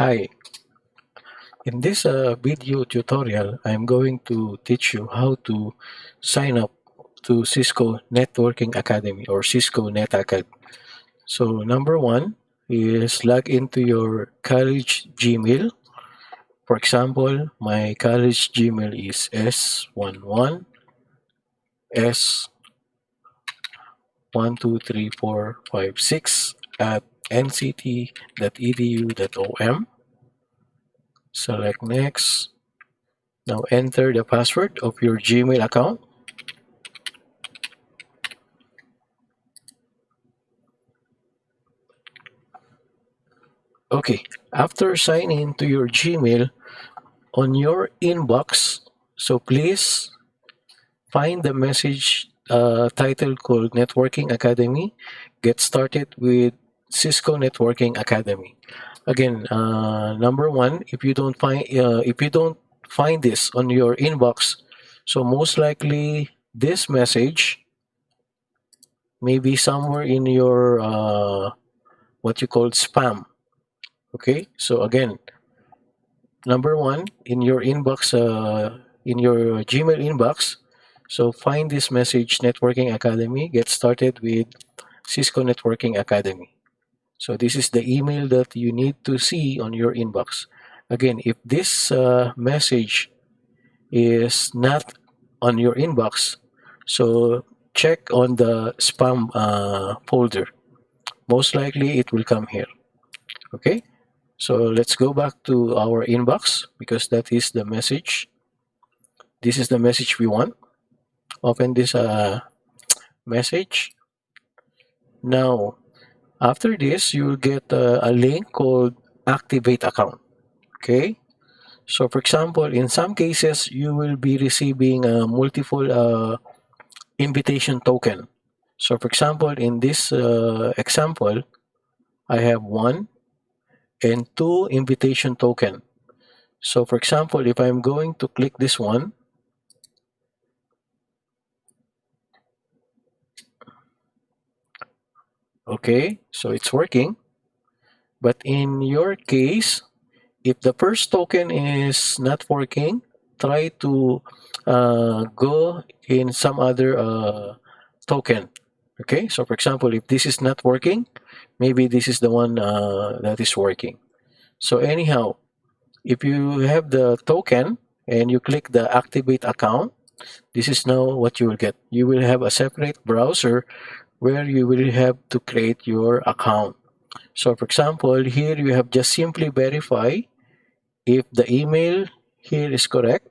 Hi, in this video tutorial, I'm going to teach you how to sign up to Cisco Networking Academy or Cisco Netacad. So number one is log into your college Gmail. For example, my college Gmail is s11 s123456 at nct.edu.om. Select next. Now enter the password of your Gmail account. Okay, after signing to your Gmail on your inbox, so please find the message title called Networking Academy. Get started with Cisco Networking Academy. Again, number one, if you don't find this on your inbox, so most likely this message may be somewhere in your what you call spam. Okay, so again, number one in your inbox, in your Gmail inbox. So find this message, Networking Academy. Get started with Cisco Networking Academy. So this is the email that you need to see on your inbox. Again, if this message is not on your inbox, so check on the spam folder. Most likely it will come here. Okay, so let's go back to our inbox because that is the message. This is the message we want. Open this message. Now, after this, you will get a link called Activate Account. Okay. So, for example, in some cases, you will be receiving a multiple invitation token. So, for example, in this example, I have one and two invitation token. So, for example, if I'm going to click this one, okay, so it's working. But in your case, if the first token is not working, try to go in some other token. Okay, so for example, if this is not working, maybe this is the one that is working. So anyhow, if you have the token and you click the activate account, this is now what you will get. You will have a separate browser where you will have to create your account. So for example, here you have just simply verify if the email here is correct.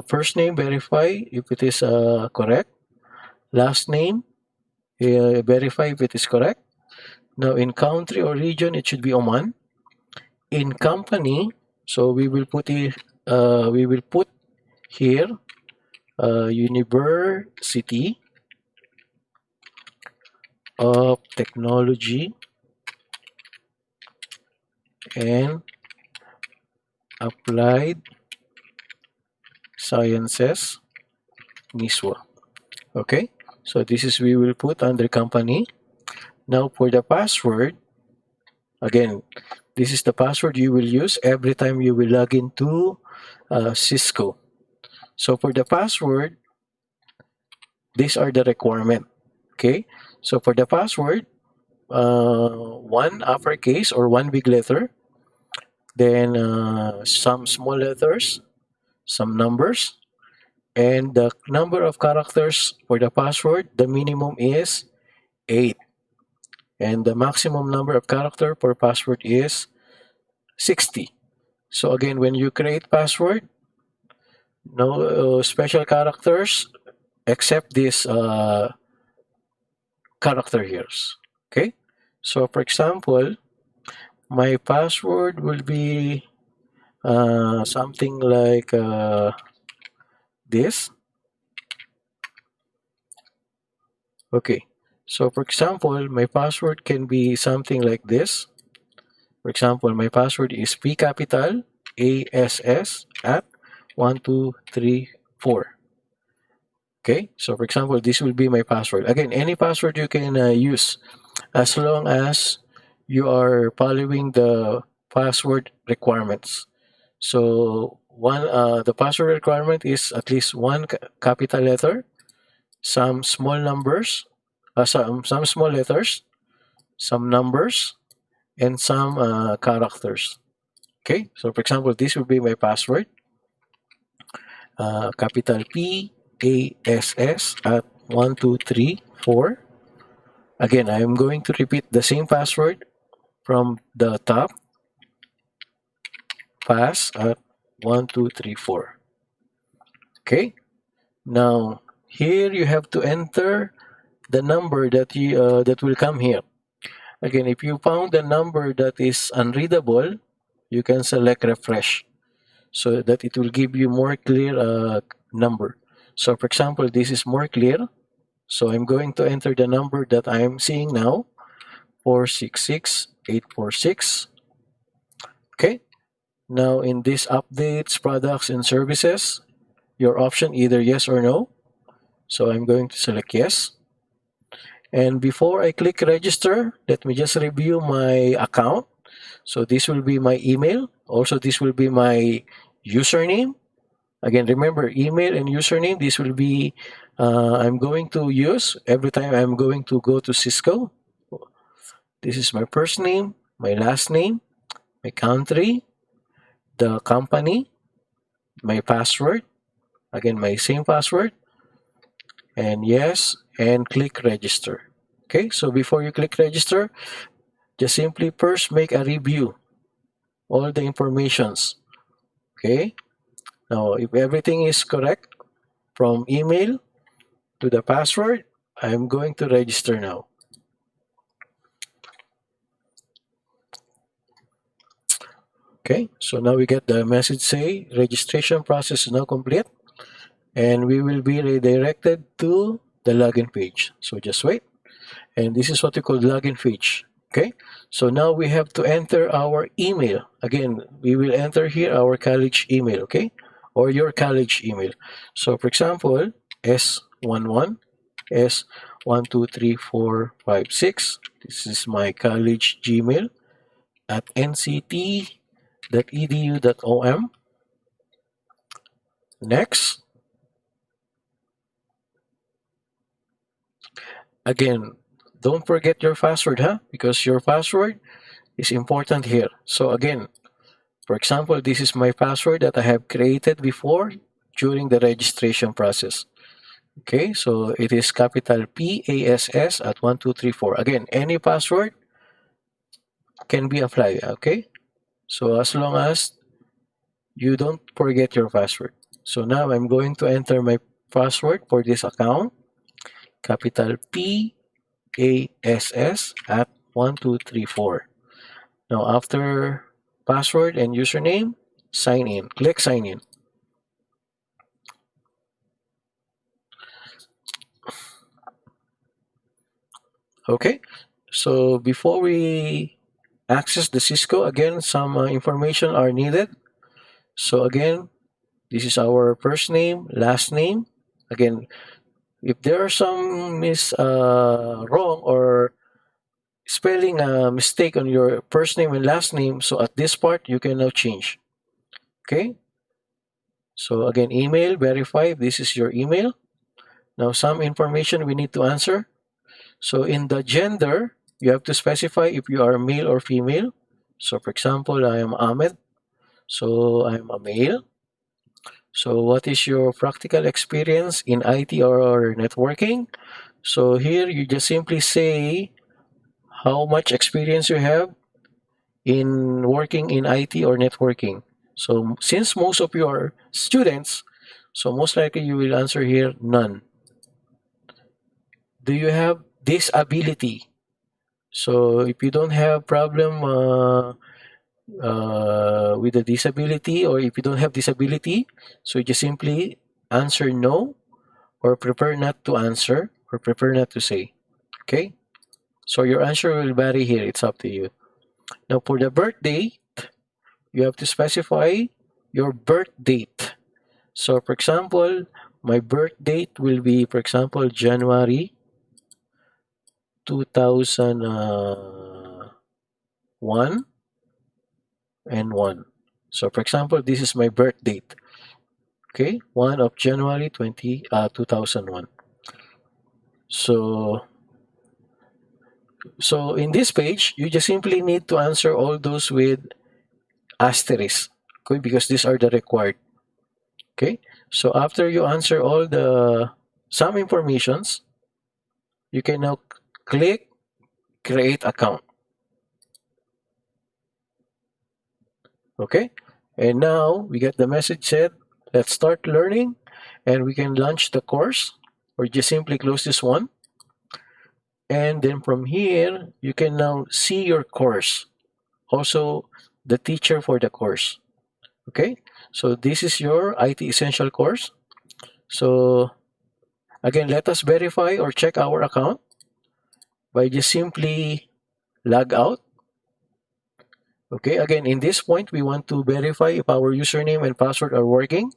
First name, verify if it is correct. Last name, verify if it is correct. Now in country or region, it should be Oman. In company, so we will put here University of Technology and Applied Sciences, NISWA. Okay, so this is we will put under company. Now for the password, again, this is the password you will use every time you will log into Cisco. So for the password, these are the requirement. Okay, so for the password, one uppercase or one big letter, then some small letters, some numbers, and the number of characters for the password, the minimum is 8. And the maximum number of character per password is 60. So again, when you create password, no special characters except this character here. Okay, so for example, my password will be something like this. Okay, so for example, my password can be something like this. For example, my password is P capital ASS at 1234. Okay, so for example, this will be my password. Again, any password you can use as long as you are following the password requirements. So the password requirement is at least one capital letter, some small numbers, some small letters, some numbers, and some characters. Okay, so for example, this will be my password, capital PASS at 1234. Again, I am going to repeat the same password from the top, pass at 1234. Okay, now here you have to enter the number that will come here. Again, if you found a number that is unreadable, you can select refresh so that it will give you more clear number. So for example, this is more clear. So I'm going to enter the number that I'm seeing now, 466846. Okay. Now in this updates, products and services, your option either yes or no. So I'm going to select yes. And before I click register, let me just review my account. So this will be my email. Also, this will be my username. Again, remember email and username. This will be I'm going to use every time I'm going to go to CISCO. This is my first name, my last name, my country, the company, my password. Again, my same password. And yes, and click register. Okay, so before you click register, just simply first make a review all the informations. Okay, now if everything is correct from email to the password, I'm going to register now. Okay, so now we get the message say registration process is now complete and we will be redirected to the login page. So just wait. And this is what we call login page. Okay, so now we have to enter our email. Again, we will enter here our college email, okay, or your college email. So for example, S11, S123456. This is my college Gmail at nct.edu.om. Next. Again, don't forget your password, huh? Because your password is important here. So again, for example, this is my password that I have created before during the registration process. Okay, so it is capital PASS at 1234. Again, any password can be applied. Okay, so as long as you don't forget your password. So now I'm going to enter my password for this account, capital PASS at 1234. Now after password and username, sign in. Click sign in. Okay, so before we access the CISCO, again, some information are needed. So again, this is our first name, last name. Again, if there are some wrong or spelling mistake on your first name and last name, so at this part, you can now change. Okay, so again, email, verify, this is your email. Now, some information we need to answer. So in the gender, you have to specify if you are male or female. So for example, I am Ahmed. So I'm a male. So what is your practical experience in IT or networking? So here you just simply say how much experience you have in working in IT or networking. So since most of you are students, so most likely you will answer here none. Do you have disability? So if you don't have problem with a disability, or if you don't have disability, so you just simply answer no, or prefer not to answer, or prefer not to say. Okay, so your answer will vary here, it's up to you. Now for the birthday, you have to specify your birth date. So for example, my birth date will be, for example, January 2000 1 and 1. So for example, this is my birth date. Okay, 1 of January 2001. So in this page, you just simply need to answer all those with asterisk, okay, because these are the required. Okay, so after you answer all the some informations, you can now click create account. Okay, and now we get the message said, let's start learning, and we can launch the course, or just simply close this one. And then from here, you can now see your course, also the teacher for the course. Okay, so this is your IT Essential course. So again, let us verify or check our account by just simply log out. Okay, again, in this point, we want to verify if our username and password are working.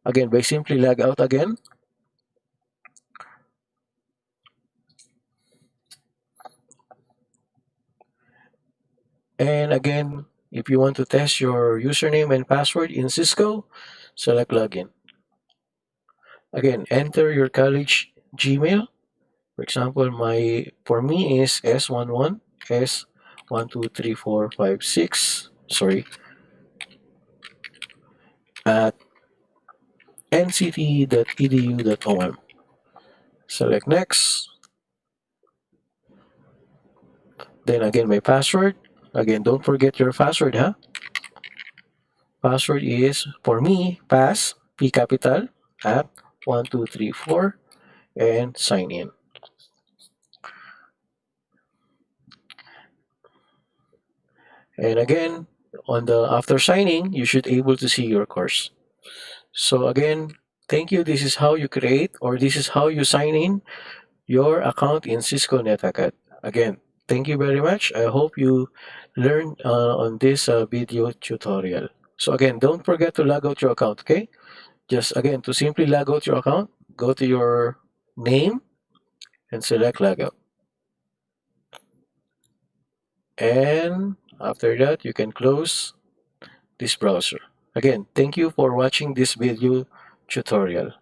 Again, by simply log out again. And again, if you want to test your username and password in Cisco, select login. Again, enter your college Gmail. For example, for me is S11 S123456. Sorry, at nct.edu.om. Select next. Then again, my password. Again, don't forget your password, huh? Password is, for me, pass, P capital, at 1234, and sign in. And again, on the after signing, you should able to see your course. So again, thank you. This is how you create, or this is how you sign in your account in Cisco Netacad. Again, thank you very much. I hope you learned on this video tutorial. So again, don't forget to log out your account, okay? Just again, to simply log out your account, go to your name and select logout. And after that, you can close this browser. Again, thank you for watching this video tutorial.